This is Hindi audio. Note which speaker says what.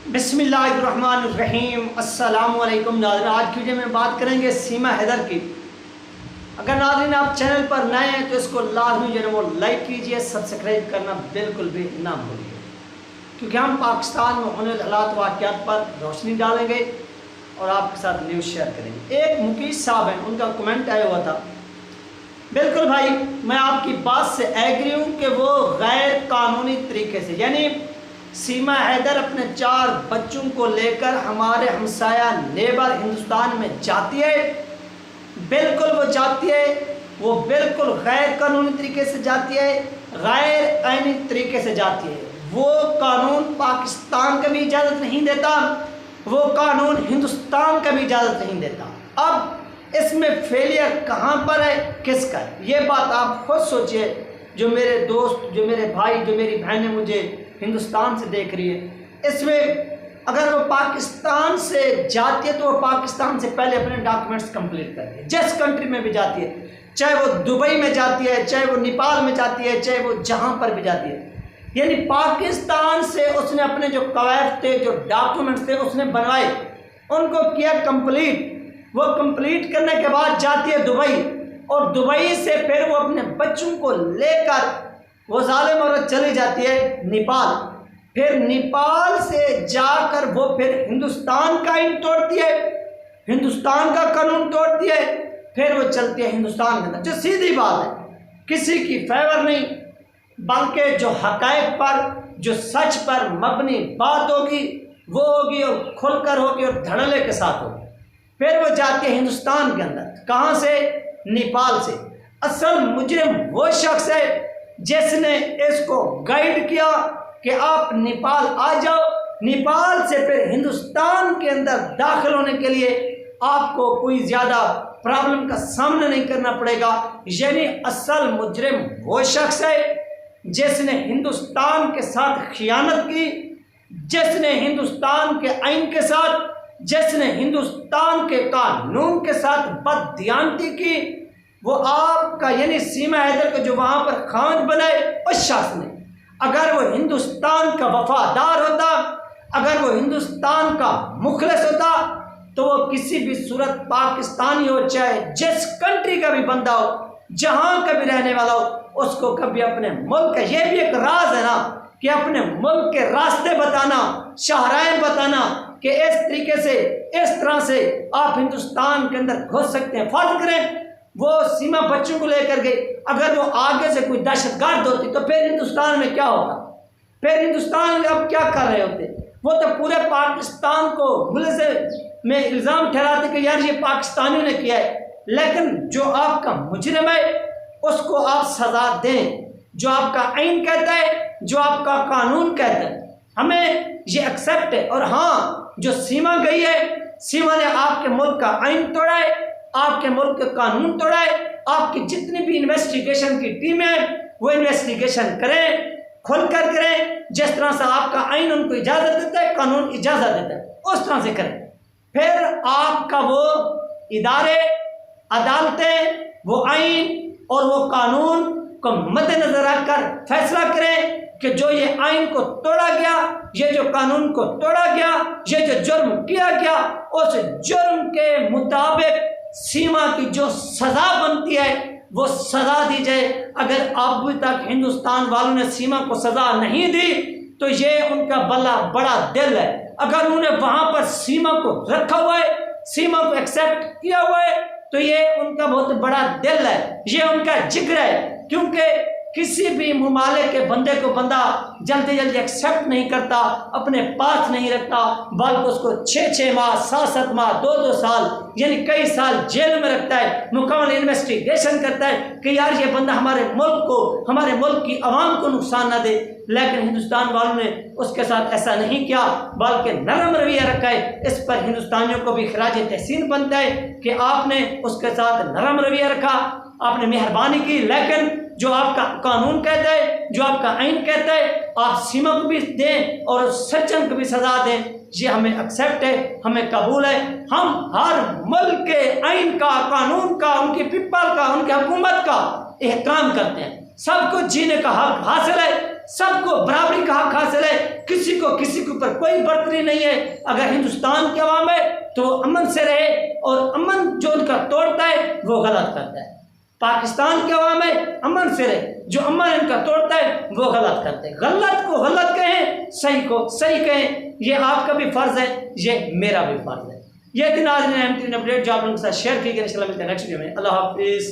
Speaker 1: बिस्मिल्लाहिर्रहमानिर्रहीम। अस्सलाम वालेकुम नाज़रीन, आज की वीडियो में बात करेंगे सीमा हैदर की। अगर नाज़रीन आप चैनल पर नए हैं तो इसको लाजमी जो है वो लाइक कीजिए, सब्सक्राइब करना बिल्कुल भी ना भूलिए, क्योंकि हम पाकिस्तान में होने वाले हालात वाक़यात पर रोशनी डालेंगे और आपके साथ न्यूज़ शेयर करेंगे। एक मुकीश साहब हैं, उनका कमेंट आया हुआ था। बिल्कुल भाई, मैं आपकी बात से एग्री हूँ कि वो गैर कानूनी तरीके से, यानी सीमा हैदर अपने 4 बच्चों को लेकर हमारे हमसाया नेबर हिंदुस्तान में जाती है। बिल्कुल वो जाती है, वो बिल्कुल गैर कानूनी तरीके से जाती है, गैर आईनी तरीके से जाती है। वो कानून पाकिस्तान का भी इजाज़त नहीं देता, वो कानून हिंदुस्तान का भी इजाज़त नहीं देता। अब इसमें फेलियर कहाँ पर है, किसका है, ये बात आप खुद सोचिए। जो मेरे दोस्त, जो मेरे भाई, जो मेरी बहनें मुझे हिंदुस्तान से देख रही है, इसमें अगर वो पाकिस्तान से जाती है तो वो पाकिस्तान से पहले अपने डॉक्यूमेंट्स कंप्लीट करती है। जिस कंट्री में भी जाती है, चाहे वो दुबई में जाती है, चाहे वो नेपाल में जाती है, चाहे वो जहाँ पर भी जाती है, यानी पाकिस्तान से उसने अपने जो कवायद थे, जो डॉक्यूमेंट्स थे, उसने बनवाए, उनको किया कंप्लीट। वो कंप्लीट करने के बाद जाती है दुबई, और दुबई से फिर वो अपने बच्चों को लेकर वो जालिम औरत चली जाती है नेपाल। फिर नेपाल से जाकर वो फिर हिंदुस्तान का आईन तोड़ती है, हिंदुस्तान का कानून तोड़ती है, फिर वो चलती है हिंदुस्तान के अंदर। जो सीधी बात है, किसी की फेवर नहीं, बल्कि जो हक़ाइक़ पर, जो सच पर मबनी बात होगी वो होगी, और खुलकर होगी और धड़ल्ले के साथ होगी। फिर वो जाती है हिंदुस्तान के अंदर। कहाँ से? नेपाल से। असल मुजरिम वो शख्स है जिसने इसको गाइड किया कि आप नेपाल आ जाओ। नेपाल से फिर हिंदुस्तान के अंदर दाखिल होने के लिए आपको कोई ज़्यादा प्रॉब्लम का सामना नहीं करना पड़ेगा। यानी असल मुजरिम वो शख्स है जिसने हिंदुस्तान के साथ खियानत की, जिसने हिंदुस्तान के आइन के साथ, जिसने हिंदुस्तान के कानून के साथ बददियानती की, वो आपका यानी सीमा हैदर को जो वहाँ पर खान बनाए, उस शख्स ने अगर वो हिंदुस्तान का वफादार होता, अगर वो हिंदुस्तान का मुखलिस होता, तो वो किसी भी सूरत पाकिस्तानी हो, चाहे जिस कंट्री का भी बंदा हो, जहाँ का भी रहने वाला हो, उसको कभी अपने मुल्क का, ये भी एक राज है ना कि अपने मुल्क के रास्ते बताना, शाहराएं बताना कि इस तरीके से, इस तरह से आप हिंदुस्तान के अंदर घुस सकते हैं। फर्ज करें वो सीमा बच्चों को लेकर गई, अगर वो आगे से कोई दहशतगर्द होती तो फिर हिंदुस्तान में क्या होगा? फिर हिंदुस्तान में अब क्या कर रहे होते? वो तो पूरे पाकिस्तान को मुल्क में इल्ज़ाम ठहराते कि यार ये पाकिस्तानियों ने किया है। लेकिन जो आपका मुजरिम है उसको आप सज़ा दें, जो आपका आइन कहता है, जो आपका कानून कहता है, हमें ये एक्सेप्ट है। और हाँ, जो सीमा गई है, सीमा ने आपके मुल्क का आइन तोड़ा है, आपके मुल्क का कानून तोड़ा है। आपकी जितनी भी इन्वेस्टिगेशन की टीमें हैं वो इन्वेस्टिगेशन करें, खुलकर करें, जिस तरह से आपका आइन उनको इजाज़त देता है, कानून इजाज़त देता है, उस तरह से करें। फिर आपका वो इदारे, अदालतें, वो आइन और वो कानून को मद्देनजर रखकर फैसला करें कि जो ये आइन को तोड़ा गया, ये जो कानून को तोड़ा गया, ये जो जुर्म किया गया, उस जुर्म के मुताबिक सीमा की जो सज़ा बनती है वो सज़ा दी जाए। अगर अब तक हिंदुस्तान वालों ने सीमा को सज़ा नहीं दी तो ये उनका बड़ा दिल है। अगर उन्होंने वहाँ पर सीमा को रखा हुआ है, सीमा को एक्सेप्ट किया हुआ है, तो ये उनका बहुत बड़ा दिल है, ये उनका जिगर है। क्योंकि किसी भी मुमालिक के बंदे को बंदा जल्दी जल्दी एक्सेप्ट नहीं करता, अपने पास नहीं रखता, बल्कि उसको 6-6 माह, 7-7 माह, 2-2 साल, यानी कई साल जेल में रखता है, मुकम्मल इन्वेस्टिगेशन करता है कि यार ये बंदा हमारे मुल्क को, हमारे मुल्क की आवाम को नुकसान ना दे। लेकिन हिंदुस्तान वालों ने उसके साथ ऐसा नहीं किया, बल्कि नरम रवैया रखा है। इस पर हिंदुस्तानियों को भी खराज तहसीन बनता है कि आपने उसके साथ नरम रवैया रखा, आपने मेहरबानी की। लेकिन जो आपका कानून कहता है, जो आपका आइन कहता है, आप सीमा को भी दें और सज्जन को भी सजा दें, ये हमें एक्सेप्ट है, हमें कबूल है। हम हर मुल्क के आइन का, कानून का, उनकी पीपल का, उनकी हुकूमत का एहतराम करते हैं। सबको जीने का हक हासिल है, सबको बराबरी का हक हासिल है, किसी को किसी के ऊपर कोई बर्तरी नहीं है। अगर हिंदुस्तान के अवाम है तो अमन से रहे, और अमन जो उनका तोड़ता है वो गलत करता है। पाकिस्तान के अवाम है, अमन से रहे, जो अमन इनका तोड़ता है वो गलत करते हैं। गलत को गलत कहें, सही को सही कहें, ये आपका भी फर्ज है, ये मेरा भी फर्ज है। ये दिन आज अपडेट जो आप लोगों के साथ शेयर की गई। इंशाल्लाह मिलते हैं नेक्स्ट वीडियो में। अल्लाह हाफिज़।